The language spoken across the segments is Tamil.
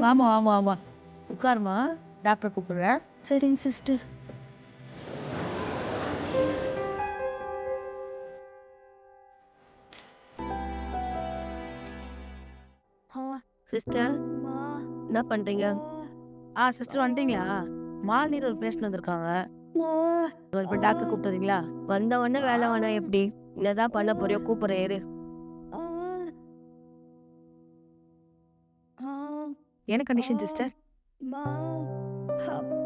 ஆமா ஆமா ஆமா உட்காருமா, டாக்டர் கூப்பிடுறேன். சரிங்க சிஸ்டர். சிஸ்டர் என்ன பண்றீங்க? சிஸ்டர் வந்துட்டீங்களா? மாலினின்னு ஒரு பேஷண்ட் வந்திருக்காங்க. இப்போ டாக்டர் கூப்பிட்டுறீங்களா? வந்த உடனே வேலை வேணாம் எப்படி? என்னதான் பண்ண போறியோ கூப்பிடுறேன் இரு. என்ன கண்டிஷன் சிஸ்டர்?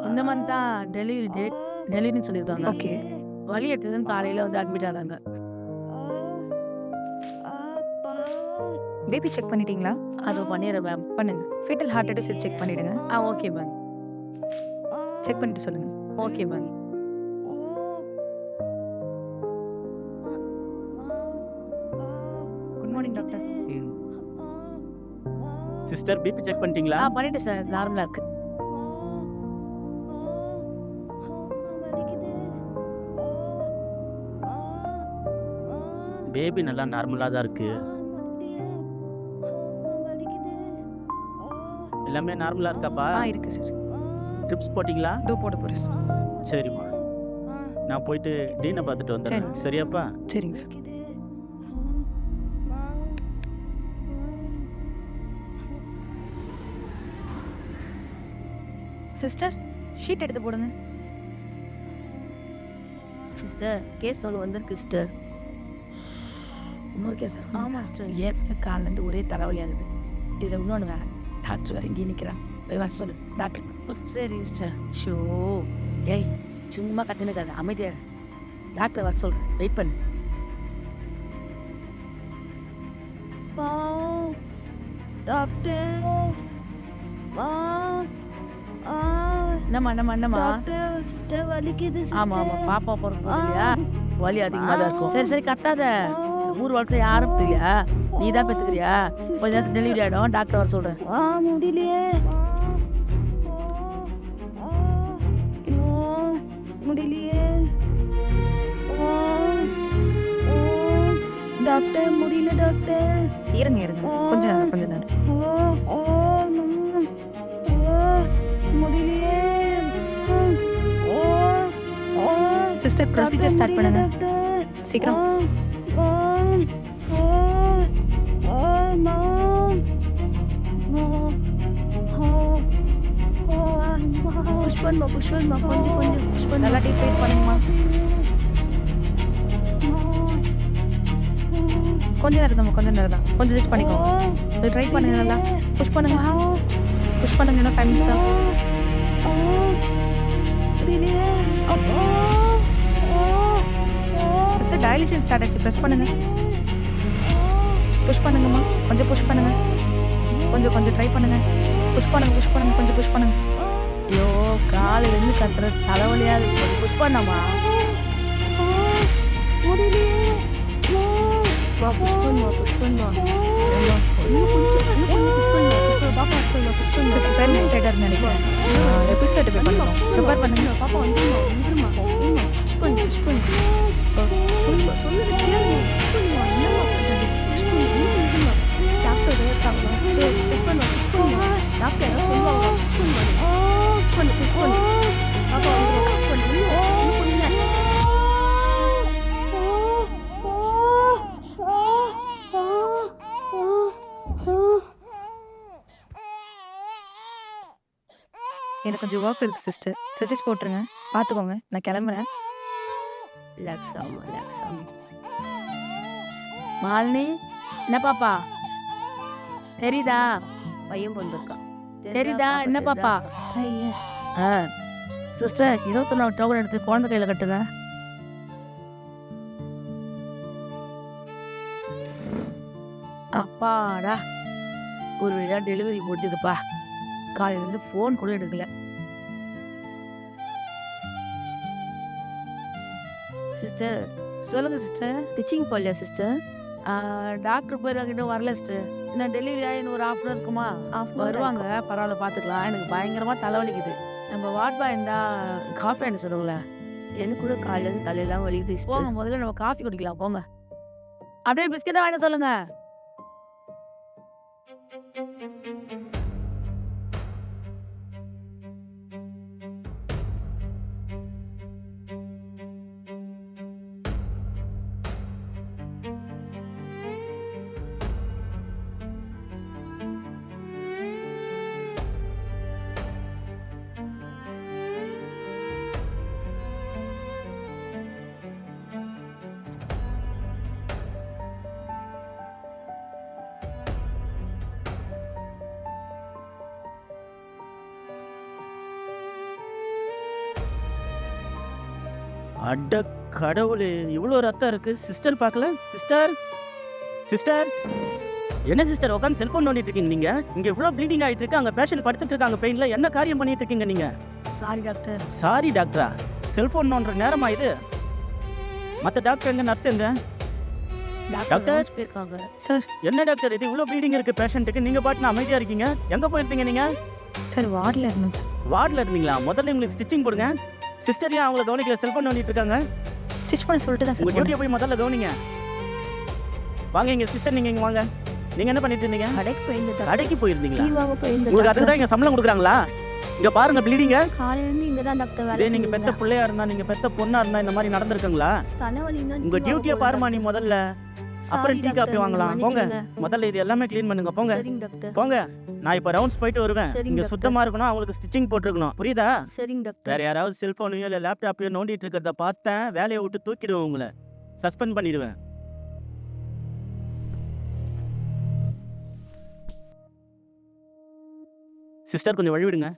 இந்த மாதிரி தான் டெலிவரின்னு சொல்லியிருக்காங்க. ஓகே. வலி எடுத்ததுன்னு காலையில் வந்து அட்மிட் ஆனாங்க. பேபி செக் பண்ணிட்டீங்களா? அதை பண்ணிடுறேன் மேம். பண்ணுங்க. ஃபீட்டல் ஹார்ட் ரேட் செக் பண்ணிடுங்க. Okay ma'am. செக் பண்ணிட்டு சொல்லுங்க. Okay ma'am. Good morning doctor. Sister BP check பண்ணிட்டீங்களா? பண்ணிட்டு சார், நார்மலாக இருக்கு. பேபி நல்லா நார்மலாக தான் இருக்கு. எல்லாமே நார்மலாக இருக்காப்பா? இருக்கு சார். ட்ரிப்ஸ் போட்டிங்களா? இதோ போட போறேன் சார். சரிம்மா, நான் போயிட்டு டீனை பார்த்துட்டு வந்துடுறேன். சரி. சரியாப்பா? சரிங்க சார். சிஸ்டர் ஷீட் எடுத்து போடுங்க. சிஸ்டர் கேஸ் ஒன்று வந்திருக்கு சிஸ்டர். Okay sir. ஆமாம் சிஸ்டர், ஏற்கனவே காலிலேருந்து ஒரே தலைவலியாகுது. இதில் இன்னொன்று வேறு, டாக்டர் வேறு இங்கே நிற்கிறான். போய் வர சொல்லு டாக்டர். சரி சிஸ்டர். ஷோ ஏய், சும்மா கட்டினுக்காது, அமைதியாக டாக்டர் வர சொல்கிறேன், வெயிட் பண்ணு. என்னம்மா? சிஸ்டர் வலிக்குது சிஸ்டர். ஆமா பாப்பா பிறகு இல்லையா, வலி அதிகமாக தான் இருக்கும். சரி கத்தாத, ஊர் வளர்த்துல யாரும் தெரியலையா, நீ தான் பெற்றுக்கிறியா? கொஞ்ச நேரத்துக்கு டெலிவரி ஆகிடும், டாக்டர் வர சொல்கிறேன். முடியலையே, முடியலையே டாக்டர், முடியல டாக்டர். இருங்க கொஞ்ச நேரம். முடியலையே சிஸ்டர் ப்ரொசீஜர் ஸ்டார்ட் பண்ணுங்க சீக்கிரம். புஷ்பன்மா கொஞ்சம் புஷ்பன் நல்லா டீப் வெயிட் பண்ணுங்கம்மா. கொஞ்ச நேரம் தான், கொஞ்சம் ஜஸ்ட் பண்ணிக்கோங்க. ட்ரை பண்ணுங்க, நல்லா புஷ் பண்ணுங்க. இன்னும் டைம் தான். சிஸ்டர் டைலேஷன் ஸ்டார்ட் ஆச்சு, ப்ரெஸ் பண்ணுங்க. புஷ் பண்ணுங்கம்மா, கொஞ்சம் புஷ் பண்ணுங்க. கொஞ்சம் ட்ரை பண்ணுங்க. புஷ் பண்ணுங்க, கொஞ்சம் புஷ் பண்ணுங்க. ஐயோ, காலையிலேருந்து கத்துற தலைவலியாது, கொஞ்சம் புஷ் பண்ணாமா. புஷ்பன்மா பெர்மனன்ட் ரைடர் நினைக்கிறேன். எபிசோட் ப்ரிப்பேர் பண்ணுங்க. பாப்பா வந்துருமா புஷ்பன் எனக்கு கொஞ்சம் ஒர்க் இருக்கு சிஸ்டர், சஜஸ்ட் போட்டுருங்க. பார்த்துக்கோங்க, நான் கிளம்புறேன். மாலினி, என்ன பாப்பா தெரியுதா? பையன் வந்திருக்கான். தெரியுதா என்ன பாப்பா? சிஸ்டர் 21 டோக்கன் எடுத்து குழந்தை கையில் கட்டுங்க. அப்பாடா, ஒரு வழியா டெலிவரி முடிஞ்சதுப்பா. காலையிலேருந்து ஃபோன் கூட எடுக்கல. சிஸ்டர் சொல்லுங்க சிஸ்டர். ஸ்டிச்சிங் போடலையா சிஸ்டர்? டாக்டர் போயிருக்காங்க, இன்னும் வரல சிஸ்டர். இன்னும் டெலிவரி ஆகி இன்னும் ஒரு ½ hour இருக்குமா? வருவாங்க, பரவாயில்ல பார்த்துக்கலாம். எனக்கு பயங்கரமாக தலைவலிக்குது. நம்ம வார்ட் பாய் இருந்தால் காஃபி என்ன சொல்லுங்களேன். எனக்கு கூட காலையில தலையெல்லாம் வலிக்குது sister. போங்க, முதல்ல நம்ம காஃபி குடிக்கலாம் போங்க. அப்படியே பிஸ்கெட்டை வாங்க சொல்லுங்க. அட கடவுளே, இவ்வளோ ரத்தம் இருக்கு. சிஸ்டர் பார்க்கல? சிஸ்டர் சிஸ்டர் என்ன சிஸ்டர் உட்காந்து செல்போன் நோண்டிட்டு இருக்கீங்க நீங்க? இங்க இவ்வளோ ப்ளீடிங் ஆயிட்டு இருக்கு, அங்க பேஷண்ட் படுத்துட்டு இருக்காங்க பெயின்ல. என்ன காரியம் பண்ணிட்டு இருக்கீங்க நீங்க? Sorry doctor. சாரி டாக்டரா? செல்போன் நோண்டுற நேரமா இது? மற்ற டாக்டர் எங்க, நர்ஸ் எங்க? டாக்டர்? டாக்டர் போயிருக்காங்க. சார் என்ன டாக்டர் இது? இவ்வளோ ப்ளீடிங் இருக்கு பேஷண்ட்டுக்கு, நீங்க பாட்டுன்னு அமைதியா இருக்கீங்க. எங்க போயிருந்தீங்க நீங்க? சார் வார்டில் இருந்தேன் சார். வார்டில் இருந்தீங்களா? முதல்ல உங்களுக்கு ஸ்டிச்சிங் போடுங்க. சிஸ்டர் ஏன் அவங்கள கவனிக்கல? செல்போன் நோண்டிட்டு இருக்காங்க. ஸ்டிச் பண்ண சொல்லிட்டு தான் உங்க சார் டியூட்டியை போய் முதல்ல கவனிங்க. வாங்க இங்க சிஸ்டர், நீங்க இங்க வாங்க. நீங்க என்ன பண்ணிட்டு இருந்தீங்க? கடைக்கு போயிருந்தேன் கடைக்கு போயிருந்தீங்களா? டீ வாங்க போயிருந்தேன் உங்களுக்கு அதுக்கு தான் இங்க சம்பளம் கொடுக்குறாங்களா? இங்க பாருங்க ப்ளீடிங்க. காலையில இருந்து இங்க தான் டாக்டர் இதே வேலை நீங்க பெத்த செஞ்சீங்களா? பிள்ளையா இருந்தா, நீங்க பெத்த பொண்ணா இருந்தா இந்த மாதிரி நடந்திருக்குங்களா? தலைவலின்னா உங்க டீ டியூட்டியை வாங்க பாருமா நீ முதல்ல. அப்புறம் டீ Sorry காப்பி டாக்டர், வாங்கலாம். என்னை போங்க மன்னிச்சிடுங்க. முதல்ல இது எல்லாமே க்ளீன் பண்ணுங்க. போங்க சரிங்க டாக்டர். போங்க. நான் இப்போ ரவுண்ட்ஸ் போயிட்டு வருவேன். சரிங்க இங்க டாக்டர். சுத்தமா இருக்கணும், அவங்களுக்கு ஸ்டிச்சிங் போட்டுருக்கணும். புரியுதா? சரிங்க டாக்டர். வேற யாராவது செல்போனையோ இல்லை லேப்டாப்பையோ நோண்டிட்டு இருக்கிறத பார்த்தேன், வேலையை விட்டு தூக்கிடுவேன், உங்களை சஸ்பெண்ட் பண்ணிடுவேன். சிஸ்டர் கொஞ்சம் வழி விடுங்க.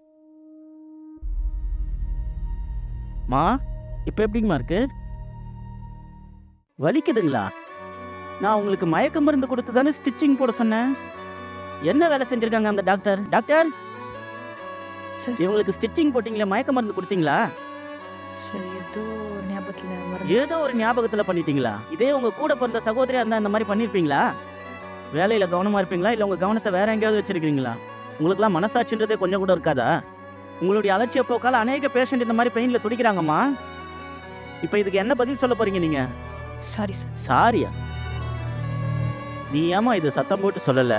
மா இப்போ எப்படிங்கம்மா இருக்கு? வலிக்குதுங்களா? நான் உங்களுக்கு மயக்க மருந்து கொடுத்து தானே ஸ்டிச்சிங் போட சொன்னேன். என்ன வேலை செஞ்சிருக்காங்க அந்த டாக்டர்? Doctor sir. இவங்களுக்கு ஸ்டிச்சிங் போட்டிங்களே, மயக்க மருந்து கொடுத்தீங்களா? சரி ஏதோ ஒரு ஞாபகத்தில் வர ஏதோ ஒரு ஞாபகத்துல பண்ணிட்டீங்களா? இதே உங்க கூட பிறந்த சகோதரியா இருந்தா இந்த மாதிரி பண்ணிருப்பீங்களா? வேலையில கவனமா இருப்பீங்களா, இல்ல உங்க கவனத்தை வேற எங்கேயாவது வச்சிருக்கீங்களா? உங்களுக்குலாம் மனசாட்சின்றதே கொஞ்சம் கூட இருக்காதா? உங்களுடைய அலட்சிய போக்கால அநேக பேஷண்ட் இந்த மாதிரி பெயின்ல துடிக்கிறாங்கம்மா. இப்போ இதுக்கு என்ன பதில் சொல்ல போறீங்க நீங்க? Sorry sir. சாரியா? நீ ஏமா இது சத்தம் போட்டு சொல்லல?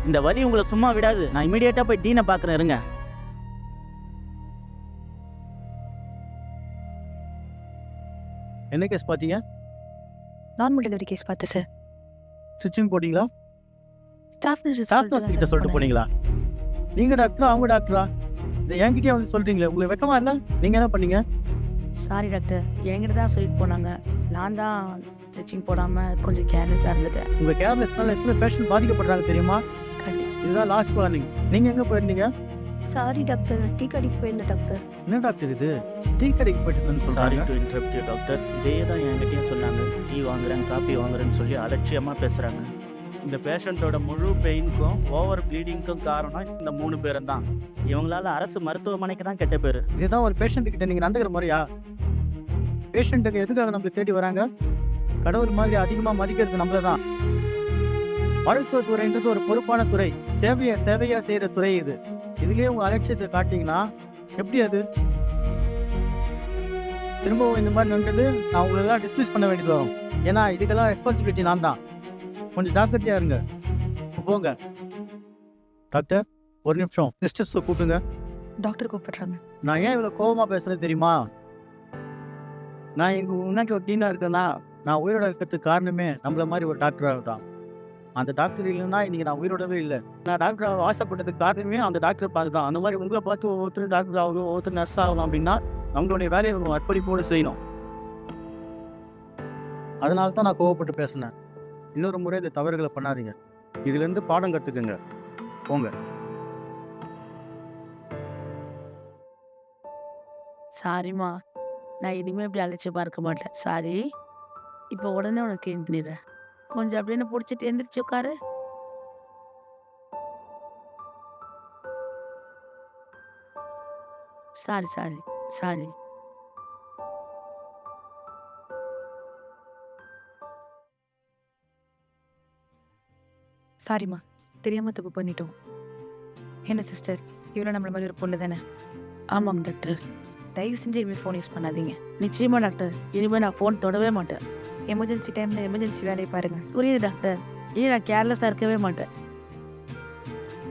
இந்த வலி உங்களை சும்மா விடாது. நான் இமீடியட்டா போய் டீனை பார்க்கறேன், இருங்க. என்ன கேஸ் பார்த்தீங்க? நார்மல் டெலிவரி கேஸ் பார்த்தேன் சார். ஸ்டிச்சிங் போட்டீங்களா? ஸ்டாஃப் நர்ஸ் ஸ்டாஃப் நர்ஸ் கிட்ட சொல்லிட்டு போனீங்களா? நீங்க டாக்டரா அவங்க டாக்டரா? இதை என்கிட்டயே வந்து சொல்றீங்களே, உங்களுக்கு வெக்கமா இல்லை? நீங்க என்ன பண்ணீங்க? சாரி டாக்டர், என்கிட்ட தான் சொல்லிட்டு போனாங்க. நான் தான் ஸ்டிச்சிங் போடாமல் கொஞ்சம் கேர்லெஸ்ஸாக இருந்துட்டேன். உங்க கேர்லெஸ்னால எத்தனை பேஷண்ட் பாதிக்கப்படுறாங்க தெரியுமா? இதுதான் லாஸ்ட் வார்னிங். நீங்க எங்க போயிருந்தீங்க? சாரி டாக்டர், டீ கடைக்கு போயிருந்தேன் டாக்டர். என்ன டாக்டர் இது? டீ கடைக்கு போயிட்டு சொல்றாங்க. To interrupt you doctor. இதே தான் என்கிட்டயும் சொன்னாங்க. டீ வாங்குறேன், காப்பி வாங்குறேன்னு சொல்லி அலட்சியமா பேசுறாங்க. இந்த பேஷண்ட்டோட முழு பெயினுக்கும் ஓவர் ப்ளீடிங்க்கும் காரணம் இந்த 3 பேரும் தான். இவங்களால அரசு மருத்துவமனைக்கு தான் கெட்ட பேர். இதுதான் ஒரு பேஷண்ட் கிட்ட நீங்க நடந்துக்கிற மாதிரியா? பேஷண்ட்டுக்கு எதுக்காக நம்மளை தேடி வராங்க? கடவுள் மாதிரி அதிகமா மதிக்கிறது நம்மள தான். மருத்துவத்துறைன்றது ஒரு பொறுப்பான துறை, சேவையா செய்யற துறை இது. இதுலயே உங்க அலட்சியத்தை காட்டிங்கன்னா எப்படி அது? திரும்பவும் இந்த மாதிரி நடந்தது நான் உங்களெல்லாம் டிஸ்மிஸ் பண்ண வேண்டியது வரும். ஏன்னா இதுக்கெல்லாம் ரெஸ்பான்சிபிலிட்டி நான் தான். கொஞ்சம் ஜாக்கிரதையா இருங்க. போங்க. டாக்டர் ஒரு நிமிஷம், சிஸ்டர்ஸை கூப்பிடுங்க. டாக்டர் கூப்பிடுறாங்க. நான் ஏன் இவ்வளோ கோபமா பேசுறேன் தெரியுமா? நான் எங்க முன்னாடி ஒரு டீனா இருக்கேன்னா, நான் உயிரோட இருக்கிறதுக்கு காரணமே நம்மள மாதிரி ஒரு டாக்டராக தான். அந்த டாக்டர் இல்லைன்னா இன்னைக்கு நான் உயிரோடவே இல்லை. நான் டாக்டர் ஆசைப்பட்டதுக்கு காரணமே அந்த டாக்டரை பார்த்து தான். அந்த மாதிரி உங்களை பார்த்து ஒவ்வொருத்தரும் டாக்டர் ஆகணும், ஒவ்வொருத்தர் நர்ஸ் ஆகணும் அப்படின்னா நம்மளுடைய வேலையை நம்ம அர்ப்பணிப்போடு செய்யணும். அதனால தான் நான் கோவப்பட்டு பேசினேன். இன்னொரு முறை இந்த தவறுகளை பண்ணாதீங்க. இதுலேருந்து பாடம் கற்றுக்குங்க. போங்க. சாரிம்மா, நான் இனிமேல் இப்படி அலட்சியமாக இருக்க மாட்டேன். சாரி. இப்போ உடனே உனக்கு க்ளீன் பண்ணிடுறேன். கொஞ்சம் அப்படின்னு பிடிச்சிட்டு எந்திரிச்சு உட்காரு. Sorry sorry sorry. சாரிம்மா, தெரியாம தப்பு பண்ணிட்டோம். என்ன சிஸ்டர், இவ்வளோ நம்மள மாதிரி ஒரு பொண்ணு தானே? ஆமாம் டாக்டர். தயவு செஞ்சு இனிமேல் ஃபோன் யூஸ் பண்ணாதீங்க. நிச்சயமா டாக்டர், இனிமேல் நான் ஃபோன் தொடவே மாட்டேன். எமர்ஜென்சி டைமில் எமர்ஜென்சி வேலையை பாருங்கள். புரியுது டாக்டர். இனி நான் கேர்லெஸ்ஸாக இருக்கவே மாட்டேன்.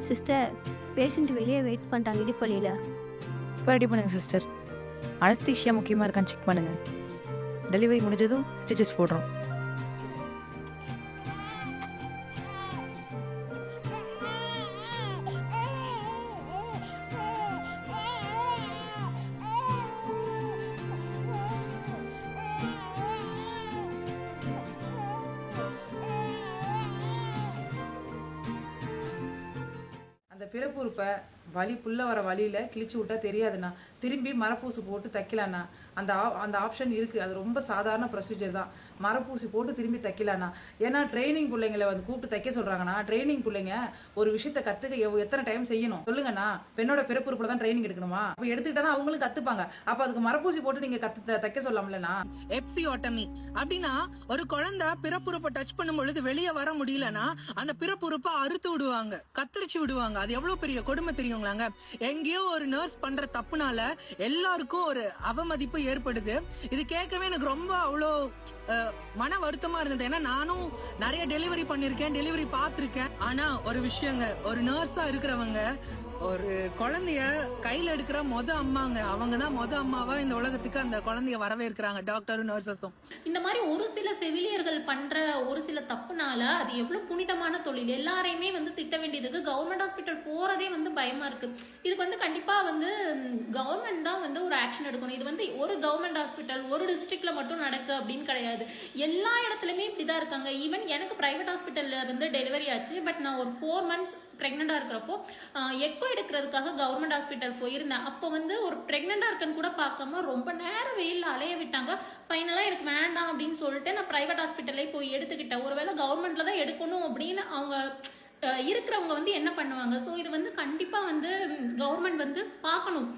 சிஸ்டர், பேஷண்ட் வெளியே வெயிட் பண்ணிட்டாங்க இடுப்பள்ளியில். இப்போ ரெடி பண்ணுங்கள் சிஸ்டர். அனஸ்தீஷியா முக்கியமாக இருக்கான்னு செக் பண்ணுங்கள். டெலிவரி முடிஞ்சதும் ஸ்டிச்சஸ் போடுறோம். அந்த பிறப்புறுப்பை வலி புல்ல வர வழியில் கிழிச்சு விட்டா தெரியாதுண்ணா, திரும்பி மரப்பூசி போட்டு தைக்கலாண்ணா. அந்த ஆப்ஷன் இருக்குது. அது ரொம்ப சாதாரண ப்ரொசீஜர் தான். மரப்பூசி போட்டு திரும்பி தைக்கலாண்ணா. ஏன்னா ட்ரைனிங் பிள்ளைங்களை வந்து கூப்பிட்டு தைக்க சொல்கிறாங்கண்ணா. ட்ரைனிங் பிள்ளைங்க ஒரு விஷயத்தை கற்றுக்க எத்தனை டைம் செய்யணும் சொல்லுங்கண்ணா? பெண்ணோட பிறப்புறுப்பில் தான் ட்ரைனிங் எடுக்கணுமா? அப்போ எடுத்துக்கிட்டா அவங்களும் கற்றுப்பாங்க. அப்போ அதுக்கு மரப்பூசி போட்டு நீங்கள் தைக்க சொல்லலாம்லண்ணா? எப்சியோட்டமி அப்படின்னா ஒரு குழந்தை பிறப்புறுப்பை டச் பண்ணும் பொழுது வெளியே வர முடியலன்னா அந்த பிறப்புறுப்பை அறுத்து விடுவாங்க, கத்தரிச்சு விடுவாங்க. அது எவ்வளவு பெரிய கொடுமை தெரியுங்களாங்க. எங்கேயோ ஒரு நர்ஸ் பண்ற தப்புனால எல்லாருக்கும் ஒரு அவமதிப்பு ஏற்படுது. இது கேட்கவே எனக்கு ரொம்ப அவ்வளோ மன வருத்தமா இருந்தது. ஏன்னா நானும் நிறைய டெலிவரி பண்ணிருக்கேன், டெலிவரி பார்த்திருக்கேன். ஆனா ஒரு விஷயங்க, ஒரு நர்ஸா இருக்கிறவங்க ஒரு குழந்தைய கையில எடுக்கிற அம்மாங்க, அவங்கதான் அம்மாவா இந்த உலகத்துக்கு அந்த குழந்தைய வரவேற்கிறாங்க, டாக்டரும் நர்சஸும். இந்த மாதிரி ஒரு சில செவிலியர்கள் பண்ற ஒரு சில தப்புனால அது எவ்வளவு புனிதமான தொழில், எல்லாரையுமே வந்து திட்ட வேண்டியது இருக்கு. கவர்மெண்ட் ஹாஸ்பிட்டல் போறதே வந்து பயமா இருக்கு. இதுக்கு வந்து கண்டிப்பா வந்து கவர்மெண்ட் தான் வந்து ஒரு ஆக்ஷன் எடுக்கணும். இது வந்து ஒரு கவர்மெண்ட் ஹாஸ்பிட்டல் ஒரு டிஸ்ட்ரிக்ட்ல மட்டும் நடக்கு அப்படின்னு கிடையாது. எல்லா இடத்துலயுமே இப்படிதான் இருக்காங்க. ஈவன் எனக்கு பிரைவேட் ஹாஸ்பிட்டல்ல வந்து டெலிவரி ஆச்சு. பட் நான் ஒரு 4 months பிரெக்னெண்டா இருக்கிறப்போ எக்கோ எடுக்கிறதுக்காக கவர்மெண்ட் ஹாஸ்பிட்டல் போயிருந்தேன். அப்போ வந்து ஒரு பிரெக்னெண்டா இருக்குன்னு கூட பார்க்காம ரொம்ப நேரம் வெயில்ல அலைய விட்டாங்க. ஃபைனலா எனக்கு வேண்டாம் அப்படின்னு சொல்லிட்டு நான் பிரைவேட் ஹாஸ்பிட்டல்லே போய் எடுத்துக்கிட்டேன். ஒருவேளை கவர்மெண்ட்ல தான் எடுக்கணும் அப்படின்னு அவங்க இருக்கிறவங்க வந்து என்ன பண்ணுவாங்க? ஸோ இது வந்து கண்டிப்பா வந்து கவர்மெண்ட் வந்து பார்க்கணும்.